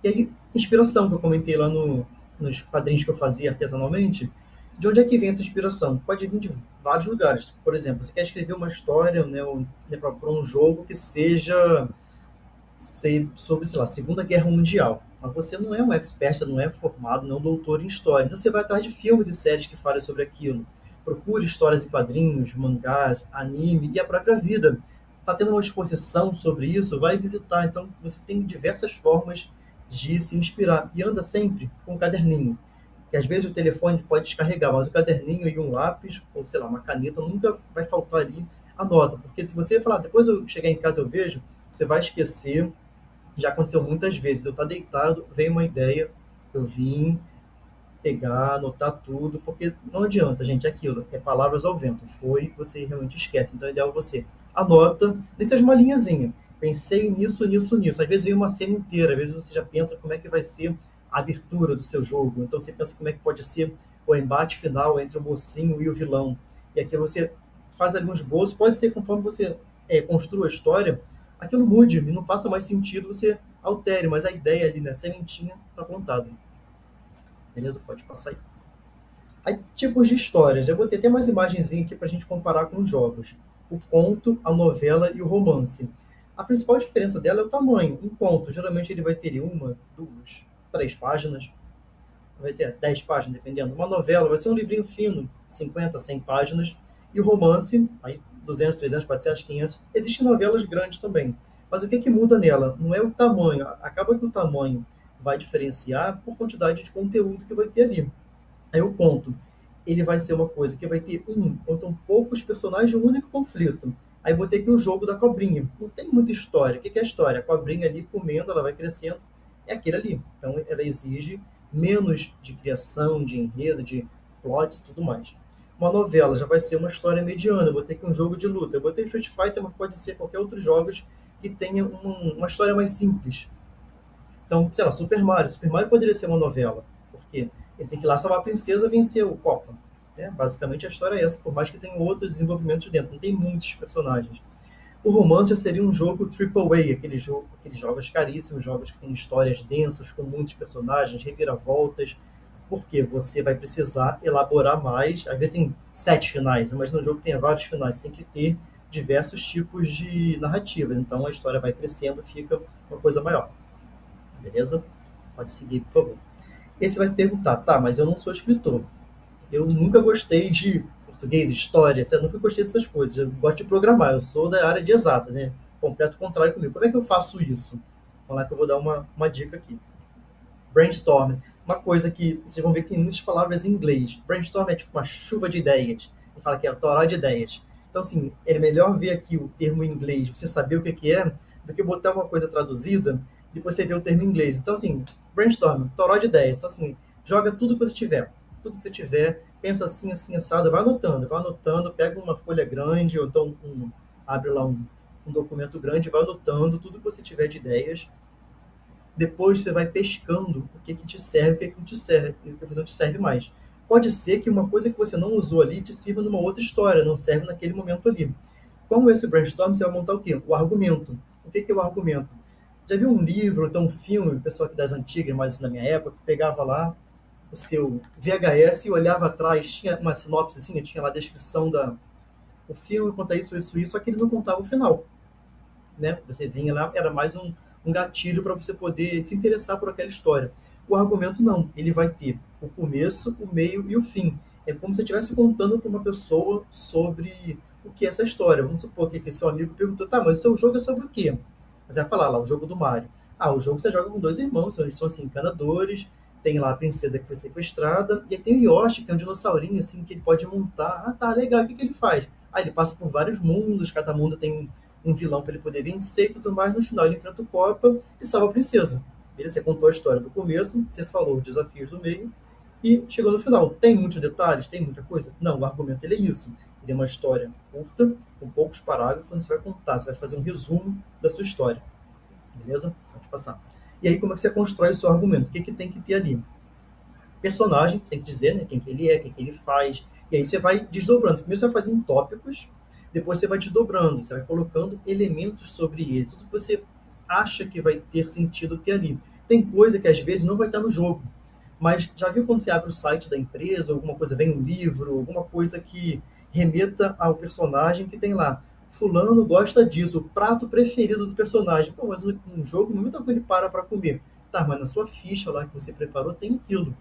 E aí, inspiração, que eu comentei lá nos quadrinhos que eu fazia artesanalmente, de onde é que vem essa inspiração? Pode vir de vários lugares. Por exemplo, você quer escrever uma história, né, para um jogo que seja sobre, sei lá, Segunda Guerra Mundial. Mas você não é um expert, você não é formado, não é um doutor em história. Então você vai atrás de filmes e séries que falem sobre aquilo. Procure histórias em quadrinhos, mangás, anime e a própria vida. Está tendo uma exposição sobre isso, vai visitar. Então você tem diversas formas de se inspirar. E anda sempre com um caderninho. Que às vezes o telefone pode descarregar, mas o caderninho e um lápis, ou sei lá, uma caneta, nunca vai faltar ali a nota. Porque se você falar, depois eu chegar em casa eu vejo, você vai esquecer. Já aconteceu muitas vezes. Eu estar deitado, veio uma ideia, eu vim pegar, anotar tudo, porque não adianta, gente, é aquilo, é palavras ao vento. Foi, você realmente esquece. Então é ideal você anota, nem seja uma linhazinha. Pensei nisso, nisso, nisso. Às vezes vem uma cena inteira, às vezes você já pensa como é que vai ser a abertura do seu jogo. Então você pensa como é que pode ser o embate final entre o mocinho e o vilão. E aqui você faz ali um esboço, pode ser conforme você construa a história, aquilo mude e não faça mais sentido, você altere, mas a ideia ali, né, a sementinha está plantada. Beleza? Pode passar aí. Aí, tipos de histórias. Eu botei até mais imagenzinha aqui para a gente comparar com os jogos. O conto, a novela e o romance. A principal diferença dela é o tamanho. Um conto, geralmente ele vai ter uma, duas, três páginas. Vai ter 10 páginas, dependendo. Uma novela vai ser um livrinho fino, 50, 100 páginas. E o romance, aí 200, 300, 400, 500. Existem novelas grandes também. Mas o que, que muda nela? Não é o tamanho. Acaba que o tamanho vai diferenciar por quantidade de conteúdo que vai ter ali. Aí o conto, ele vai ser uma coisa que vai ter um ou então poucos personagens de um único conflito. Aí eu botei aqui o jogo da cobrinha. Não tem muita história. O que é a história? A cobrinha ali comendo, ela vai crescendo. É aquele ali. Então ela exige menos de criação, de enredo, de plots e tudo mais. Uma novela já vai ser uma história mediana. Eu botei aqui um jogo de luta. Eu botei Street Fighter, mas pode ser qualquer outro jogos que tenha uma história mais simples. Então, sei lá, Super Mario. Super Mario poderia ser uma novela. Por quê? Ele tem que ir lá salvar a princesa e vencer o Copa. Né? Basicamente a história é essa, por mais que tenha outros desenvolvimentos dentro. Não tem muitos personagens. O romance já seria um jogo AAA, aqueles jogos caríssimos, jogos que têm histórias densas, com muitos personagens, reviravoltas, porque você vai precisar elaborar mais. Às vezes tem 7 finais, mas no jogo tem vários finais, você tem que ter diversos tipos de narrativas. Então a história vai crescendo, fica uma coisa maior. Beleza? Pode seguir, por favor. E aí você vai perguntar, tá, mas eu não sou escritor. Eu nunca gostei de português, história, eu nunca gostei dessas coisas. Eu gosto de programar, eu sou da área de exatas, né? Completo contrário comigo. Como é que eu faço isso? Vamos lá que eu vou dar uma dica aqui. Brainstorm, uma coisa que vocês vão ver que tem muitas palavras em inglês. Brainstorm é tipo uma chuva de ideias. Ele fala que é a toró de ideias. Então, assim, é melhor ver aqui o termo em inglês, você saber o que é, do que botar uma coisa traduzida e depois você ver o termo em inglês. Então, assim, brainstorm, toró de ideias. Então, assim, joga tudo que você tiver. Tudo que você tiver, pensa assim, assim, assado, vai anotando, pega uma folha grande, ou então abre lá um documento grande, vai anotando tudo que você tiver de ideias. Depois você vai pescando o que, que te serve, o que, que não te serve, o que não te serve mais. Pode ser que uma coisa que você não usou ali te sirva numa outra história, não serve naquele momento ali. Com esse brainstorm, você vai montar o quê? O argumento. O que, que é o argumento? Já viu um livro, ou então um filme, o pessoal aqui das antigas, mas na minha época, que pegava lá o seu VHS e olhava atrás, tinha uma sinopse, tinha lá a descrição o filme, conta isso, isso, isso, só que ele não contava o final, né? Você vinha lá, era mais um gatilho para você poder se interessar por aquela história. O argumento não, ele vai ter o começo, o meio e o fim. É como se você estivesse contando para uma pessoa sobre o que é essa história. Vamos supor que seu amigo perguntou, tá, mas o seu jogo é sobre o quê? Você vai falar lá, o jogo do Mario. Ah, o jogo você joga com dois irmãos, eles são assim, encanadores, tem lá a princesa que foi sequestrada, e aí tem o Yoshi, que é um dinossaurinho, assim, que ele pode montar. Ah, tá, legal, o que, que ele faz? Ah, ele passa por vários mundos, cada mundo tem um vilão para ele poder vencer e tudo mais. No final, ele enfrenta o Copa e salva a princesa. Beleza? Você contou a história do começo, você falou os desafios do meio e chegou no final. Tem muitos detalhes? Tem muita coisa? Não, o argumento ele é isso. Ele é uma história curta, com poucos parágrafos, onde você vai contar, você vai fazer um resumo da sua história. Beleza? Pode passar. E aí, como é que você constrói o seu argumento? O que, que tem que ter ali? Personagem, tem que dizer, né, quem que ele é, o que, que ele faz. E aí você vai desdobrando. Primeiro você vai fazendo tópicos, depois você vai desdobrando, você vai colocando elementos sobre ele, tudo que você acha que vai ter sentido ter ali. Tem coisa que às vezes não vai estar no jogo, mas já viu quando você abre o site da empresa, alguma coisa, vem um livro, alguma coisa que remeta ao personagem que tem lá. Fulano gosta disso, o prato preferido do personagem. Pô, mas no jogo, no momento que ele para comer. Tá, mas na sua ficha lá que você preparou tem aquilo.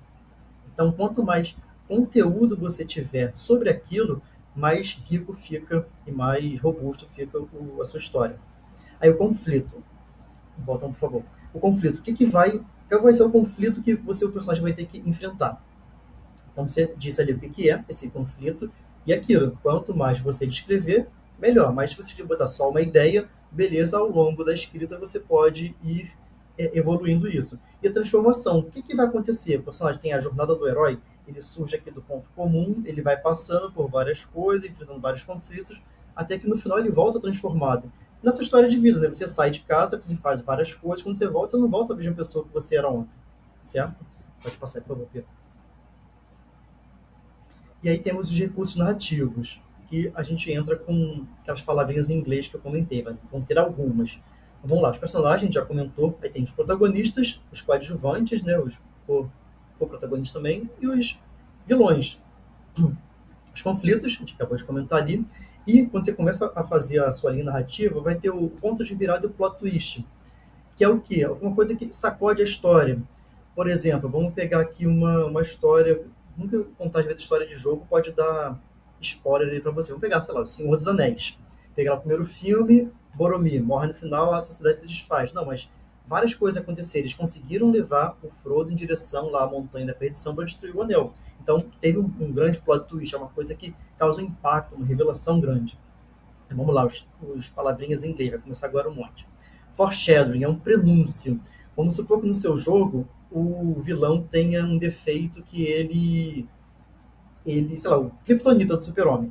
Então, quanto mais conteúdo você tiver sobre aquilo, mais rico fica e mais robusto fica a sua história. Aí o conflito. Volta, por favor. O conflito. Qual vai ser o conflito que o personagem vai ter que enfrentar? Então você disse ali o que é esse conflito e aquilo. Quanto mais você descrever, melhor. Mas se você botar só uma ideia, beleza, ao longo da escrita você pode ir evoluindo isso. E a transformação, o que vai acontecer? O personagem tem a jornada do herói, ele surge aqui do ponto comum, ele vai passando por várias coisas, enfrentando vários conflitos, até que no final ele volta transformado. Nessa história de vida, né? Você sai de casa, você faz várias coisas, quando você não volta a mesma pessoa que você era ontem, certo? Pode passar, por favor, Pedro. E aí temos os recursos narrativos, que a gente entra com aquelas palavrinhas em inglês que eu comentei, vão ter algumas. Então, vamos lá, os personagens, a gente já comentou, aí tem os protagonistas, os coadjuvantes, né, os co-protagonistas também, e os vilões. Os conflitos, a gente acabou de comentar ali, e quando você começa a fazer a sua linha narrativa, vai ter o ponto de virada e o plot twist, que é o quê? Alguma coisa que sacode a história. Por exemplo, vamos pegar aqui uma história. Nunca contar às vezes história de jogo pode dar spoiler aí pra você. Vamos pegar, sei lá, O Senhor dos Anéis. Pegar o primeiro filme, Boromir morre no final, a sociedade se desfaz. Não, mas várias coisas aconteceram. Eles conseguiram levar o Frodo em direção lá à Montanha da Perdição para destruir o Anel. Então teve um grande plot twist, é uma coisa que causa um impacto, uma revelação grande. Vamos lá, os palavrinhas em inglês, vai começar agora um monte. Foreshadowing é um prenúncio. Vamos supor que no seu jogo o vilão tenha um defeito que sei lá, o Kryptonita do Super-Homem.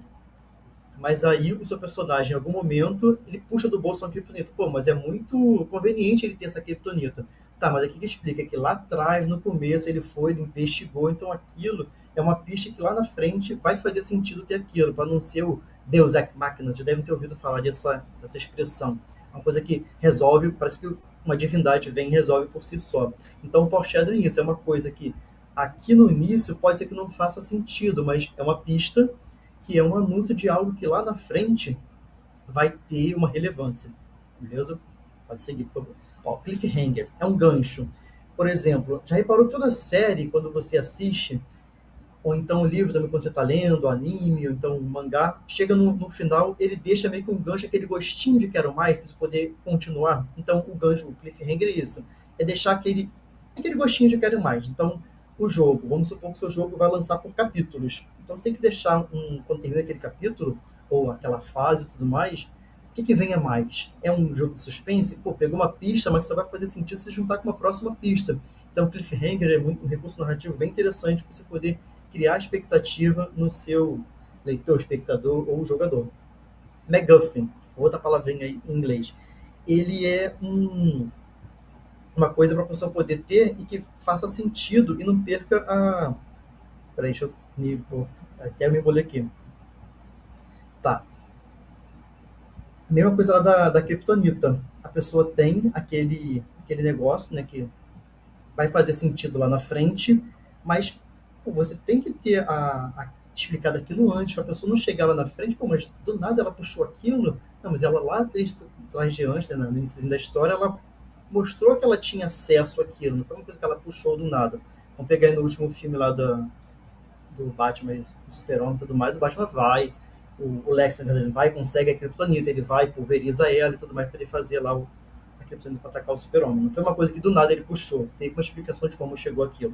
Mas aí o seu personagem, em algum momento, ele puxa do bolso uma Kryptonita. Pô, mas é muito conveniente ele ter essa Kryptonita. Tá, mas aqui que explica que lá atrás, no começo, ele foi, ele investigou, então aquilo é uma pista que lá na frente vai fazer sentido ter aquilo, para não ser o Deus Ex Machina. Vocês devem ter ouvido falar dessa expressão. É uma coisa que resolve, parece que uma divindade vem e resolve por si só. Então, foreshadowing isso é uma coisa que aqui no início pode ser que não faça sentido, mas é uma pista que é um anúncio de algo que lá na frente vai ter uma relevância. Beleza? Pode seguir, por favor. Ó, cliffhanger é um gancho. Por exemplo, já reparou que toda série, quando você assiste, ou então o livro também quando você está lendo, o anime, ou então o mangá, chega no final, ele deixa meio que um gancho, aquele gostinho de quero mais, para você poder continuar. Então o gancho, o cliffhanger é isso. É deixar aquele gostinho de quero mais. Então, o jogo, vamos supor que o seu jogo vai lançar por capítulos. Então você tem que deixar quando termina aquele capítulo, ou aquela fase e tudo mais, o que vem a mais? É um jogo de suspense? Pô, pegou uma pista, mas só vai fazer sentido se juntar com uma próxima pista. Então, cliffhanger é um recurso narrativo bem interessante para você poder criar expectativa no seu leitor, espectador ou jogador. MacGuffin, outra palavrinha aí em inglês. Ele é uma coisa para a pessoa poder ter e que faça sentido e não perca a. Peraí, deixa eu até eu me embolei aqui. Tá. Mesma coisa lá da Kryptonita. A pessoa tem aquele negócio, né, que vai fazer sentido lá na frente, mas pô, você tem que ter explicado aquilo antes, para a pessoa não chegar lá na frente, pô, mas do nada ela puxou aquilo. Não, mas ela lá atrás de antes, né, no início da história, ela mostrou que ela tinha acesso àquilo, não foi uma coisa que ela puxou do nada. Vamos pegar aí no último filme lá do Batman, do Super-Homem e tudo mais, o Batman vai, o Lex, na verdade, vai, consegue a Kryptonita, ele vai, pulveriza ela e tudo mais para ele fazer lá a Kryptonita para atacar o Super-Homem. Não foi uma coisa que do nada ele puxou, teve uma explicação de como chegou aquilo.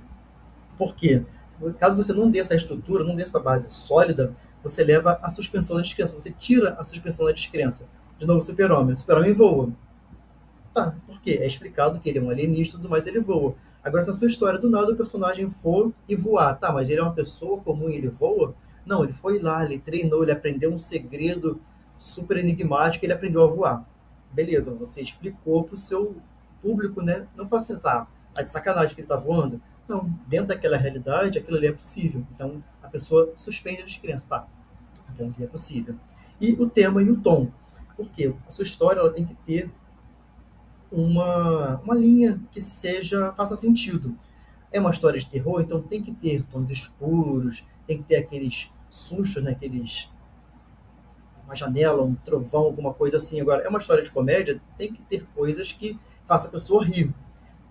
Por quê? Caso você não dê essa estrutura, não dê essa base sólida, você leva a suspensão da descrença, você tira a suspensão da descrença. De novo, o Super-Homem voa. Tá, por quê? É explicado que ele é um alienígena e tudo mais, ele voa. Agora, na sua história, do nada o personagem for e voar. Tá, mas ele é uma pessoa comum e ele voa? Não, ele foi lá, ele treinou, ele aprendeu um segredo super enigmático, ele aprendeu a voar. Beleza, você explicou pro seu público, né? Não fala assim, tá de sacanagem que ele tá voando. Não, dentro daquela realidade, aquilo ali é possível. Então, a pessoa suspende a descrença, tá? Aquilo ali é possível. E o tema e o tom. Por quê? A sua história ela tem que ter uma linha que faça sentido. É uma história de terror, então tem que ter tons escuros, tem que ter aqueles sustos, né? Uma janela, um trovão, alguma coisa assim. Agora, é uma história de comédia, tem que ter coisas que faça a pessoa rir.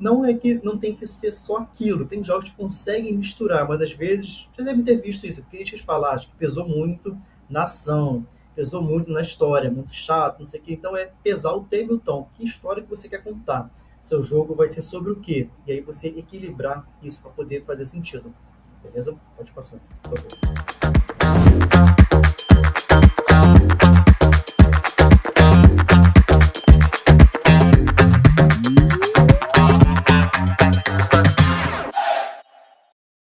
Não é que não tem que ser só aquilo. Tem jogos que conseguem misturar, mas às vezes, já devem ter visto isso, críticas falar, acho que pesou muito na ação, pesou muito na história, muito chato, não sei o quê. Então é pesar o tema e o tom. Que história que você quer contar? Seu jogo vai ser sobre o quê? E aí você equilibrar isso para poder fazer sentido. Beleza? Pode passar, por favor.